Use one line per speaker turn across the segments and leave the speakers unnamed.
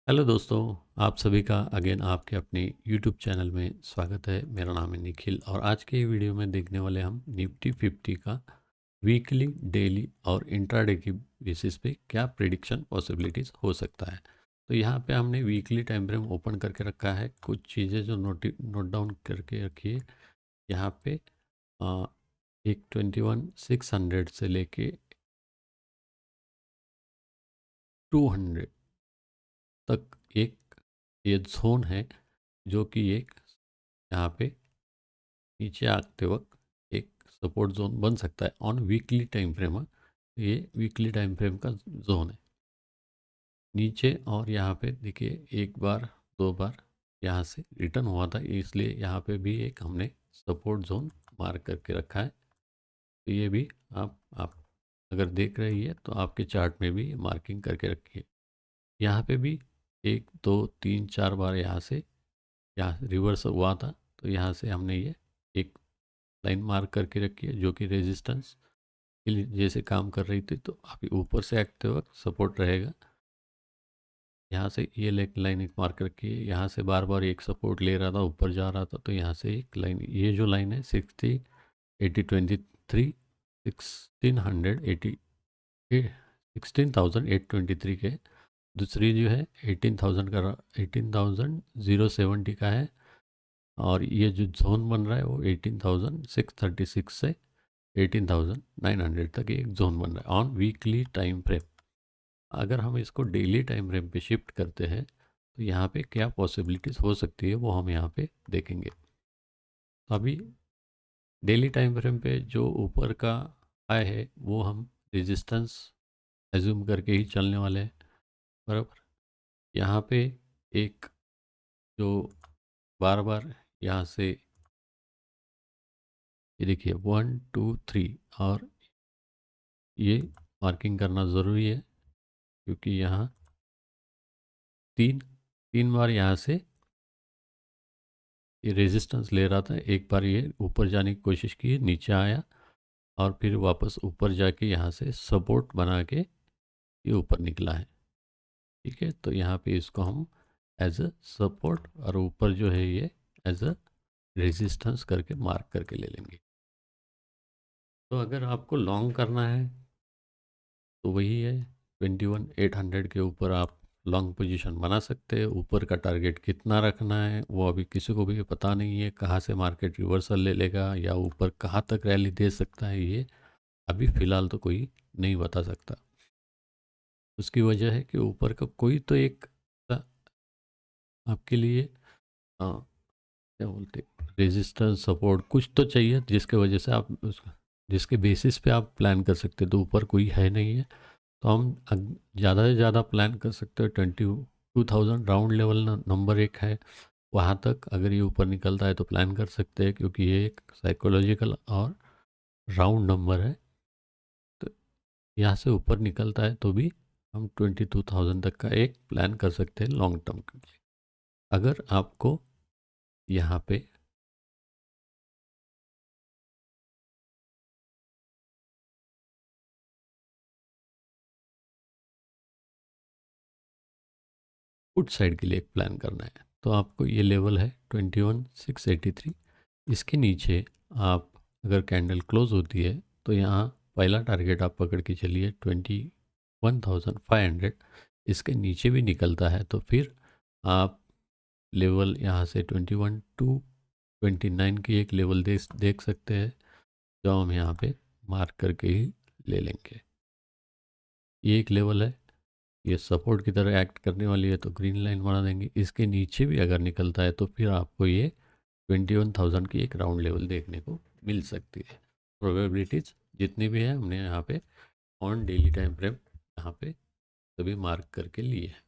Hello दोस्तों, आप सभी का अगेन आपके अपने यूट्यूब चैनल में स्वागत है। मेरा नाम है निखिल और आज के वीडियो में देखने वाले हम निफ्टी 50 का वीकली, डेली और इंट्राडे की बेसिस पे क्या प्रिडिक्शन पॉसिबिलिटीज़ हो सकता है। तो यहाँ पे हमने वीकली टाइम फ्रेम ओपन करके रखा है। कुछ चीज़ें जो नोट डाउन करके रखिए। यहाँ पे अ, एक 21,600 से लेके 200 तक एक ये जोन है, जो कि एक यहाँ पे नीचे आते वक्त एक सपोर्ट जोन बन सकता है ऑन वीकली टाइम फ्रेम। ये वीकली टाइम फ्रेम का जोन है नीचे। और यहाँ पे देखिए एक बार दो बार यहाँ से रिटर्न हुआ था, इसलिए यहाँ पे भी एक हमने सपोर्ट जोन मार्क करके रखा है। तो ये भी आप अगर देख रही है तो आपके चार्ट में भी मार्किंग करके रखिए। यहाँ पे भी एक दो तीन चार बार यहाँ रिवर्स हुआ था, तो यहाँ से हमने ये एक लाइन मार्क करके रखी है जो कि रेजिस्टेंस के लिए जैसे काम कर रही थी। तो अभी ऊपर से आते वक्त सपोर्ट रहेगा। यहाँ से ये लाइन एक मार्क रखी है, यहाँ से बार बार एक सपोर्ट ले रहा था, ऊपर जा रहा था, तो यहाँ से एक लाइन, ये जो लाइन है 60,823 1680 16,823 के। दूसरी जो है 18,000 का, 18,070 का है। और ये जो जोन बन रहा है वो 18,636 से 18,900 तक एक जोन बन रहा है ऑन वीकली टाइम फ्रेम। अगर हम इसको डेली टाइम फ्रेम पे शिफ्ट करते हैं तो यहाँ पे क्या पॉसिबिलिटीज़ हो सकती है वो हम यहाँ पे देखेंगे। तो अभी डेली टाइम फ्रेम पे जो ऊपर का हाई है वो हम रेजिस्टेंस एज्यूम करके ही चलने वाले हैं, बराबर। यहाँ पे एक जो बार बार यहाँ से ये देखिए 1 2 3 और ये मार्किंग करना ज़रूरी है, क्योंकि यहाँ तीन तीन बार यहाँ से ये रेजिस्टेंस ले रहा था। एक बार ये ऊपर जाने की कोशिश की, नीचे आया और फिर वापस ऊपर जाके यहाँ से सपोर्ट बना के ये ऊपर निकला है। ठीक है, तो यहाँ पे इसको हम एज अ सपोर्ट और ऊपर जो है ये एज अ रेजिस्टेंस करके मार्क करके ले लेंगे। तो अगर आपको लॉन्ग करना है तो वही है, 21,800 के ऊपर आप लॉन्ग पोजीशन बना सकते हैं। ऊपर का टारगेट कितना रखना है वो अभी किसी को भी पता नहीं है, कहाँ से मार्केट रिवर्सल ले लेगा या ऊपर कहाँ तक रैली दे सकता है, ये अभी फ़िलहाल तो कोई नहीं बता सकता। उसकी वजह है कि ऊपर का कोई तो एक आपके लिए क्या बोलते, रेजिस्टेंस सपोर्ट कुछ तो चाहिए, जिसके वजह से आप जिसके बेसिस पे आप प्लान कर सकते हैं। तो ऊपर कोई है नहीं है, तो हम ज़्यादा से ज़्यादा प्लान कर सकते हैं 22,000 राउंड लेवल नंबर एक है, वहाँ तक अगर ये ऊपर निकलता है तो प्लान कर सकते हैं, क्योंकि ये एक साइकोलॉजिकल और राउंड नंबर है। तो यहाँ से ऊपर निकलता है तो भी हम 22,000 तक का एक प्लान कर सकते हैं लॉन्ग टर्म के लिए। अगर आपको यहाँ पे पुट साइड के लिए एक प्लान करना है तो आपको ये लेवल है 21,683। इसके नीचे आप अगर कैंडल क्लोज होती है तो यहाँ पहला टारगेट आप पकड़ के चलिए 21,500। इसके नीचे भी निकलता है तो फिर आप लेवल यहाँ से 21,229 की एक लेवल देख सकते हैं, जो हम यहाँ पे मार्क करके ही ले लेंगे। ये एक लेवल है, ये सपोर्ट की तरह एक्ट करने वाली है, तो ग्रीन लाइन बना देंगे। इसके नीचे भी अगर निकलता है तो फिर आपको ये 21,000 की एक राउंड लेवल देखने को मिल सकती है। प्रोबेबिलिटीज जितनी भी है हमने यहाँ पे ऑन डेली टाइम फ्रेम यहाँ पे सभी मार्क करके लिए हैं।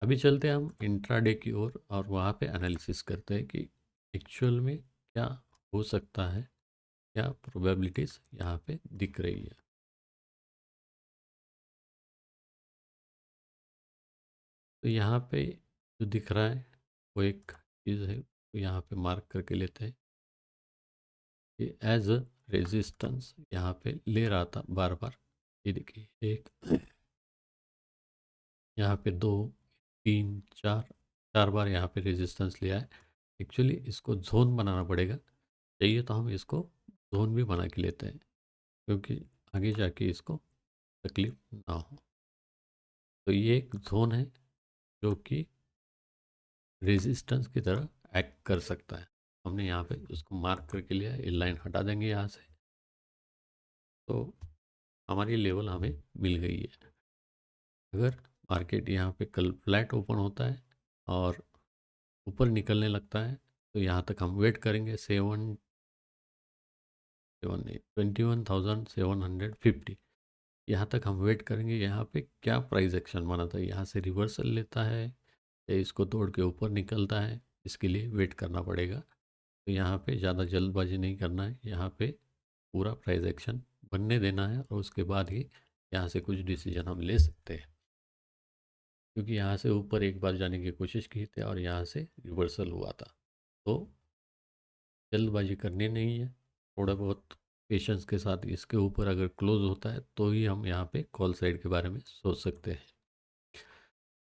अभी चलते हैं हम इंट्राडे की ओर और वहाँ पे एनालिसिस करते हैं कि एक्चुअल में क्या हो सकता है, क्या प्रोबेबिलिटीज़ यहाँ पे दिख रही है। तो यहाँ पे जो दिख रहा है वो एक चीज़ है, तो यहाँ पे मार्क करके लेते हैं कि एज अ रेजिस्टेंस यहाँ पे ले रहा था बार बार। ये देखिए एक, यहाँ पे दो, 3 4 4 बार यहाँ पे रेजिस्टेंस लिया है। एक्चुअली इसको ज़ोन बनाना पड़ेगा, चाहिए तो हम इसको ज़ोन भी बना के लेते हैं, क्योंकि आगे जाके इसको तकलीफ ना हो। तो ये एक ज़ोन है जो कि रेजिस्टेंस की तरह एक्ट कर सकता है। हमने यहाँ पे उसको मार्क करके लिया, ये लाइन हटा देंगे यहाँ से, तो हमारी लेवल हमें मिल गई है। अगर मार्केट यहाँ पे कल फ्लैट ओपन होता है और ऊपर निकलने लगता है, तो यहाँ तक हम वेट करेंगे 21,750, यहाँ तक हम वेट करेंगे। यहाँ पे क्या प्राइस एक्शन बना था, यहाँ से रिवर्सल लेता है या इसको तोड़ के ऊपर निकलता है, इसके लिए वेट करना पड़ेगा। तो यहाँ पे ज़्यादा जल्दबाजी नहीं करना है, यहाँ पे पूरा प्राइस एक्शन बनने देना है और उसके बाद ही यहाँ से कुछ डिसीजन हम ले सकते हैं। क्योंकि यहाँ से ऊपर एक बार जाने की कोशिश की थी और यहाँ से रिवर्सल हुआ था, तो जल्दबाजी करनी नहीं है। थोड़ा बहुत पेशेंस के साथ इसके ऊपर अगर क्लोज होता है तो ही हम यहाँ पे कॉल साइड के बारे में सोच सकते हैं।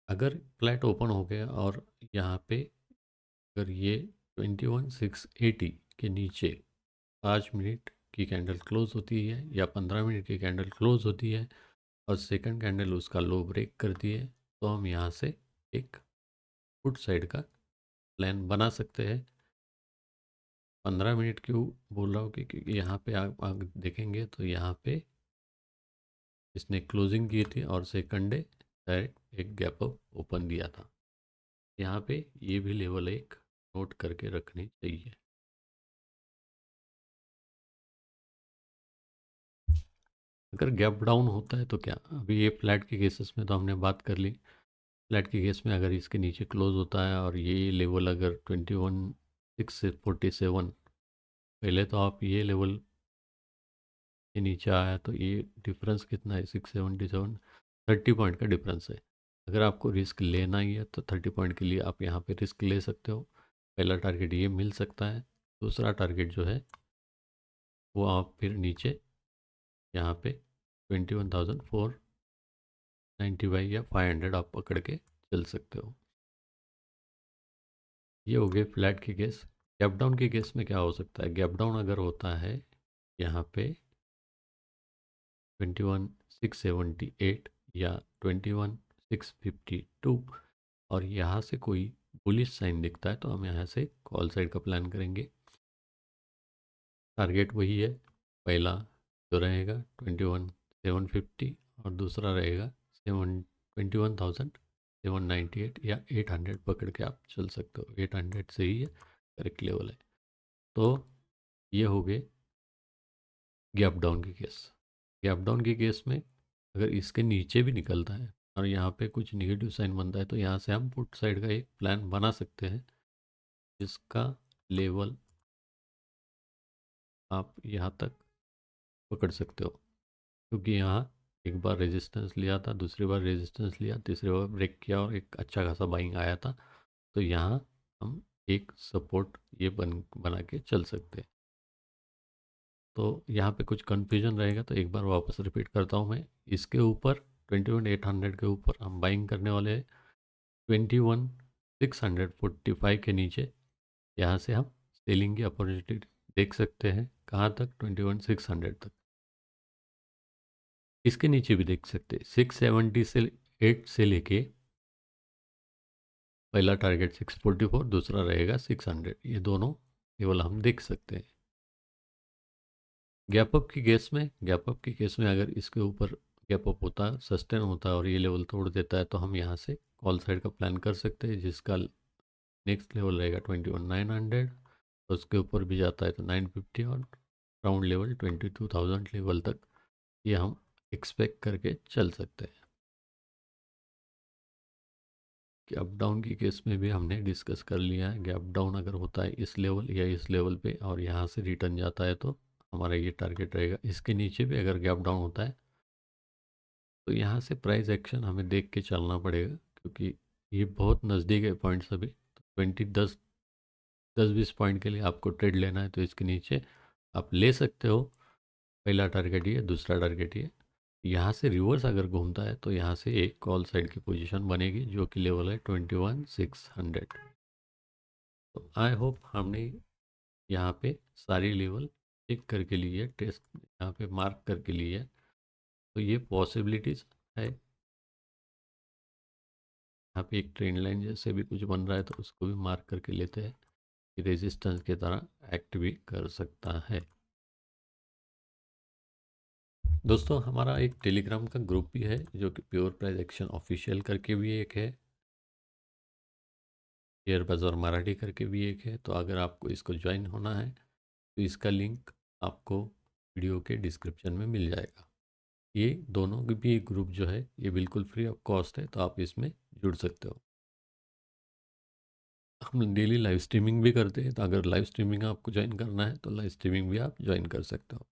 अगर फ्लैट ओपन हो गया और यहाँ पे अगर ये 21,680 के नीचे 5 मिनट की कैंडल क्लोज होती है या 15 मिनट की कैंडल क्लोज होती है और सेकंड कैंडल उसका लो ब्रेक करती है, तो हम यहाँ से एक पुट साइड का प्लान बना सकते हैं। 15 मिनट क्यों बोल रहा हूँ, क्योंकि यहाँ पे आप देखेंगे तो यहाँ पे इसने क्लोजिंग की थी और सेकंड डे डायरेक्ट एक गैप अप ओपन दिया था। यहाँ पे ये भी लेवल एक नोट करके रखनी चाहिए। अगर गैप डाउन होता है तो क्या, अभी ये फ्लैट के केसेस में तो हमने बात कर ली। फ्लैट के केस में अगर इसके नीचे क्लोज होता है और ये लेवल अगर 21,647, पहले तो आप ये लेवल के नीचे आया तो ये डिफरेंस कितना है, 677, 30 पॉइंट का डिफरेंस है। अगर आपको रिस्क लेना ही है तो 30 पॉइंट के लिए आप यहाँ पे रिस्क ले सकते हो। पहला टारगेट ये मिल सकता है, दूसरा टारगेट जो है वो आप फिर नीचे यहाँ पे 21,495 या 500 आप पकड़ के चल सकते हो। ये हो गए फ्लैट के केस। गैप डाउन के केस में क्या हो सकता है, गैप डाउन अगर होता है यहाँ पे 21,678 या 21,652 और यहाँ से कोई बुलिश साइन दिखता है, तो हम यहाँ से कॉल साइड का प्लान करेंगे। टारगेट वही है, पहला जो रहेगा 21,750 और दूसरा रहेगा 21,798 या 800 पकड़ के आप चल सकते हो। 800 से ही है करेक्ट लेवल है। तो ये हो गए गैप डाउन के केस। गैप डाउन के केस में अगर इसके नीचे भी निकलता है और यहाँ पे कुछ निगेटिव साइन बनता है, तो यहाँ से हम पुट साइड का एक प्लान बना सकते हैं, जिसका लेवल आप यहाँ तक पकड़ सकते हो। क्योंकि यहाँ एक बार रेजिस्टेंस लिया था, दूसरी बार रेजिस्टेंस लिया, तीसरी बार ब्रेक किया और एक अच्छा खासा बाइंग आया था, तो यहाँ हम एक सपोर्ट ये बना के चल सकते हैं। तो यहाँ पे कुछ कन्फ्यूजन रहेगा तो एक बार वापस रिपीट करता हूँ मैं। इसके ऊपर 21,800 के ऊपर हम बाइंग करने वाले हैं। 21,645 के नीचे यहाँ से हम सेलिंग की अपॉर्चुनिटी देख सकते हैं। कहाँ तक, 21,600 तक। इसके नीचे भी देख सकते हैं, 670 से 8 से लेके पहला टारगेट 644, दूसरा रहेगा 600, ये दोनों केवल हम देख सकते हैं। गैप अप की केस में, गैप अप के केस में अगर इसके ऊपर गैप अप होता है, सस्टेन होता है और ये लेवल तोड़ देता है, तो हम यहाँ से कॉल साइड का प्लान कर सकते हैं, जिसका नेक्स्ट लेवल रहेगा 21,900। उसके ऊपर भी जाता है तो 950 और राउंड लेवल 22,000 लेवल तक ये हम एक्सपेक्ट करके चल सकते हैं। गैप डाउन की केस में भी हमने डिस्कस कर लिया है। गैप डाउन अगर होता है इस लेवल या इस लेवल पे और यहाँ से रिटर्न जाता है, तो हमारा ये टारगेट रहेगा। इसके नीचे भी अगर गैप डाउन होता है तो यहाँ से प्राइस एक्शन हमें देख के चलना पड़ेगा, क्योंकि ये बहुत नज़दीक है पॉइंट्स अभी। तो 10-20 पॉइंट के लिए आपको ट्रेड लेना है तो इसके नीचे आप ले सकते हो। पहला टारगेट ये, दूसरा टारगेट ये। यहाँ से रिवर्स अगर घूमता है तो यहाँ से एक कॉल साइड की पोजीशन बनेगी जो कि लेवल है 21,600। तो आई होप हमने यहाँ पे सारी लेवल चेक करके ली है, टेस्ट यहाँ पे मार्क करके ली है। तो ये पॉसिबिलिटीज़ है। यहाँ पे एक ट्रेंड लाइन जैसे भी कुछ बन रहा है तो उसको भी मार्क करके लेते हैं कि रेजिस्टेंस की तरह एक्ट भी कर सकता है। दोस्तों हमारा एक टेलीग्राम का ग्रुप भी है जो कि प्योर प्राइस एक्शन ऑफिशियल करके भी एक है, शेयर बाज़ार मराठी करके भी एक है। तो अगर आपको इसको ज्वाइन होना है तो इसका लिंक आपको वीडियो के डिस्क्रिप्शन में मिल जाएगा। ये दोनों के भी ग्रुप जो है ये बिल्कुल फ्री ऑफ कॉस्ट है, तो आप इसमें जुड़ सकते हो। हम डेली लाइव स्ट्रीमिंग भी करते हैं, तो अगर लाइव स्ट्रीमिंग आपको ज्वाइन करना है तो लाइव स्ट्रीमिंग भी आप ज्वाइन कर सकते हो।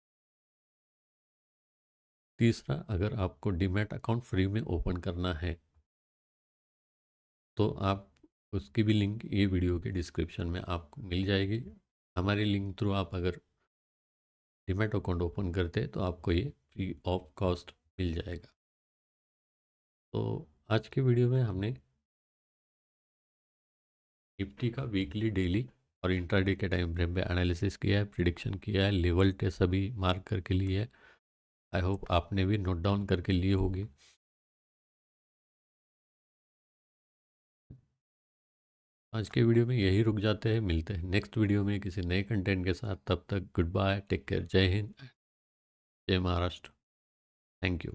तीसरा, अगर आपको डीमैट अकाउंट फ्री में ओपन करना है तो आप उसकी भी लिंक ये वीडियो के डिस्क्रिप्शन में आपको मिल जाएगी। हमारे लिंक थ्रू आप अगर डीमैट अकाउंट ओपन करते हैं तो आपको ये फ्री ऑफ कॉस्ट मिल जाएगा। तो आज के वीडियो में हमने निफ्टी का वीकली, डेली और इंट्राडे के टाइम फ्रेम पे एनालिसिस किया है, प्रिडिक्शन किया है, लेवल टेस्ट सभी मार्क करके लिए है। आई होप आपने भी नोट डाउन करके लिए होगी। आज के वीडियो में यही रुक जाते हैं, मिलते हैं नेक्स्ट वीडियो में किसी नए कंटेंट के साथ। तब तक गुड बाय, टेक केयर, जय हिंद, जय महाराष्ट्र, थैंक यू।